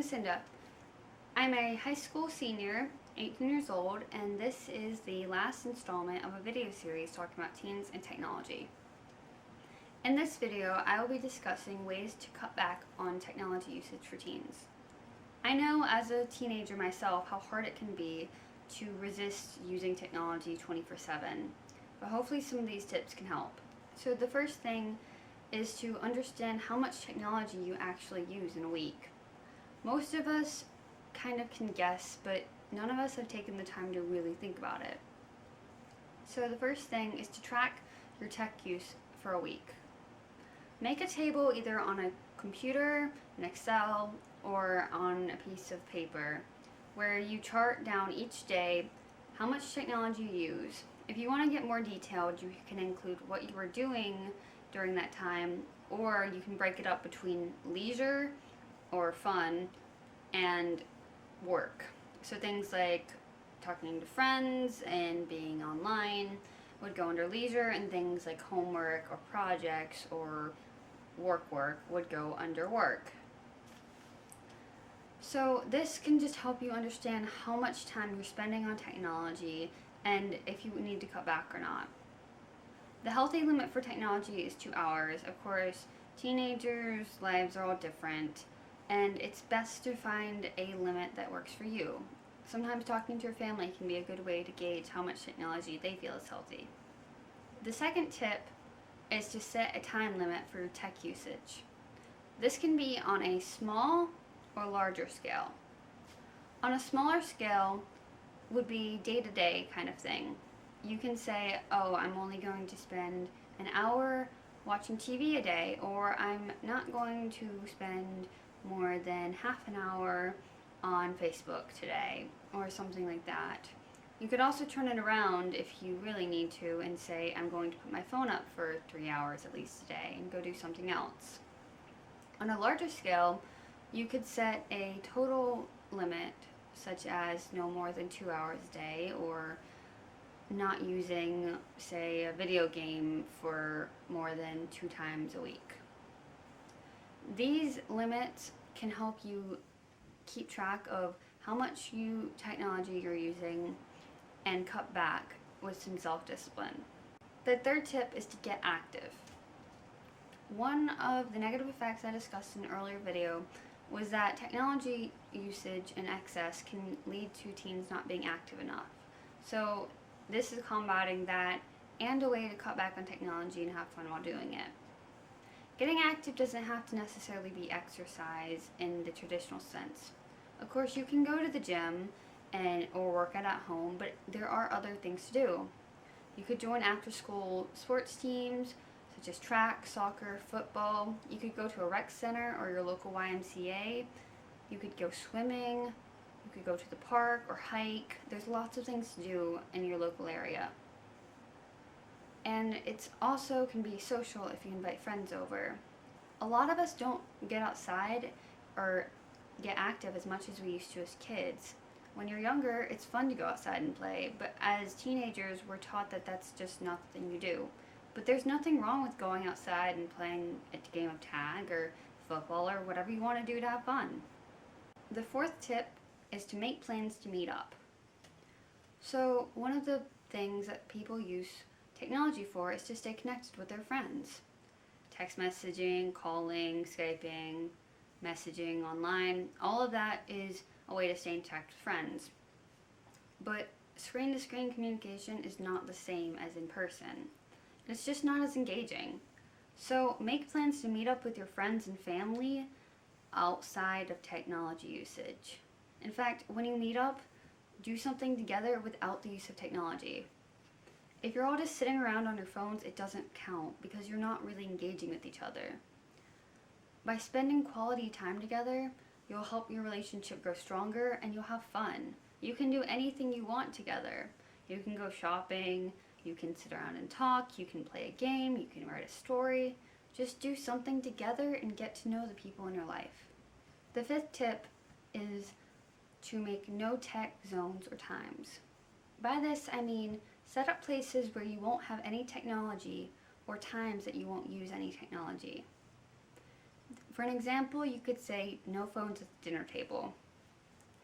Cinda. I'm a high school senior, 18 years old, and this is the last installment of a video series talking about teens and technology. In this video, I will be discussing ways to cut back on technology usage for teens. I know as a teenager myself how hard it can be to resist using technology 24/7, but hopefully some of these tips can help. So the first thing is to understand how much technology you actually use in a week. Most of us kind of can guess, but none of us have taken the time to really think about it. So the first thing is to track your tech use for a week. Make a table either on a computer, an Excel, or on a piece of paper where you chart down each day how much technology you use. If you want to get more detailed, you can include what you were doing during that time, or you can break it up between leisure or fun and work. So things like talking to friends and being online would go under leisure, and things like homework or projects or work would go under work. So this can just help you understand how much time you're spending on technology and if you need to cut back or not. The healthy limit for technology is 2 hours. Of course, teenagers' lives are all different, and it's best to find a limit that works for you. Sometimes talking to your family can be a good way to gauge how much technology they feel is healthy. The second tip is to set a time limit for your tech usage. This can be on a small or larger scale. On a smaller scale would be day-to-day kind of thing. You can say, oh, I'm only going to spend an hour watching TV a day, or I'm not going to spend more than half an hour on Facebook today, or something like that. You could also turn it around if you really need to and say, I'm going to put my phone up for 3 hours at least a day and go do something else. On a larger scale, you could set a total limit, such as no more than 2 hours a day, or not using, say, a video game for more than 2 times a week. These limits can help you keep track of how much technology you're using and cut back with some self-discipline. The third tip is to get active. One of the negative effects I discussed in an earlier video was that technology usage in excess can lead to teens not being active enough. So this is combating that and a way to cut back on technology and have fun while doing it. Getting active doesn't have to necessarily be exercise in the traditional sense. Of course, you can go to the gym or work out at home, but there are other things to do. You could join after-school sports teams such as track, soccer, football. You could go to a rec center or your local YMCA. You could go swimming. You could go to the park or hike. There's lots of things to do in your local area. And it's also can be social if you invite friends over. A lot of us don't get outside or get active as much as we used to as kids. When you're younger, it's fun to go outside and play, but as teenagers, we're taught that that's just not the thing you do. But there's nothing wrong with going outside and playing a game of tag or football or whatever you want to do to have fun. The fourth tip is to make plans to meet up. So one of the things that people use technology for is to stay connected with their friends. Text messaging, calling, Skyping, messaging online, all of that is a way to stay in touch with friends. But screen-to-screen communication is not the same as in person. It's just not as engaging. So make plans to meet up with your friends and family outside of technology usage. In fact, when you meet up, do something together without the use of technology. If you're all just sitting around on your phones, it doesn't count because you're not really engaging with each other. By spending quality time together, you'll help your relationship grow stronger and you'll have fun. You can do anything you want together. You can go shopping, you can sit around and talk, you can play a game, you can write a story. Just do something together and get to know the people in your life. The fifth tip is to make no tech zones or times. By this, I mean set up places where you won't have any technology or times that you won't use any technology. For an example, you could say no phones at the dinner table.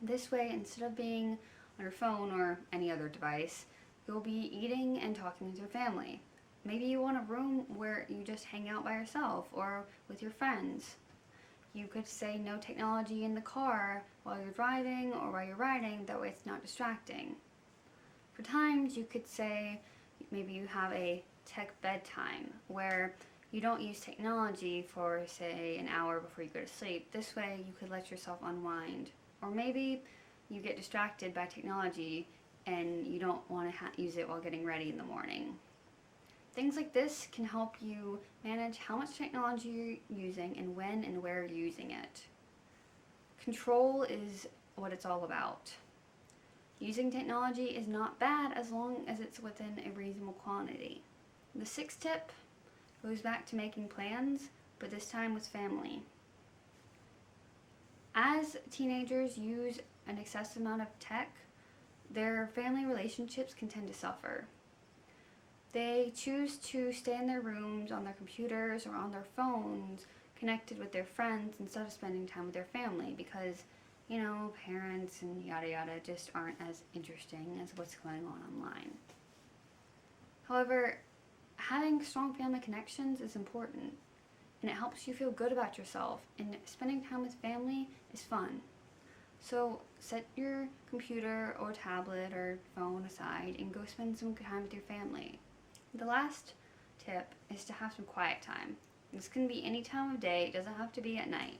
This way, instead of being on your phone or any other device, you'll be eating and talking with your family. Maybe you want a room where you just hang out by yourself or with your friends. You could say no technology in the car while you're driving or while you're riding, that way it's not distracting. For times, you could say maybe you have a tech bedtime where you don't use technology for, say, an hour before you go to sleep. This way, you could let yourself unwind. Or maybe you get distracted by technology and you don't want to use it while getting ready in the morning. Things like this can help you manage how much technology you're using and when and where you're using it. Control is what it's all about. Using technology is not bad as long as it's within a reasonable quantity. The sixth tip goes back to making plans, but this time with family. As teenagers use an excessive amount of tech, their family relationships can tend to suffer. They choose to stay in their rooms on their computers or on their phones, connected with their friends instead of spending time with their family because, parents and yada yada just aren't as interesting as what's going on online. However, having strong family connections is important, and it helps you feel good about yourself, and spending time with family is fun. So set your computer or tablet or phone aside and go spend some time with your family. The last tip is to have some quiet time. This can be any time of day, it doesn't have to be at night.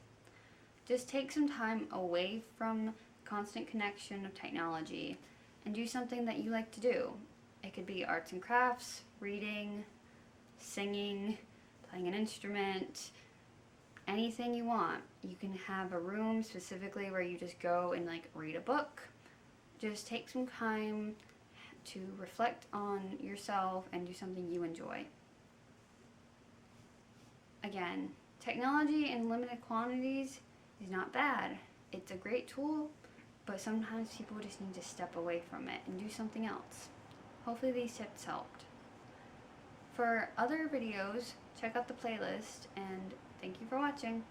Just take some time away from the constant connection of technology and do something that you like to do. It could be arts and crafts, reading, singing, playing an instrument, anything you want. You can have a room specifically where you just go and read a book. Just take some time to reflect on yourself and do something you enjoy. Again, technology in limited quantities is not bad. It's a great tool, but sometimes people just need to step away from it and do something else. Hopefully these tips helped. For other videos, check out the playlist, and thank you for watching.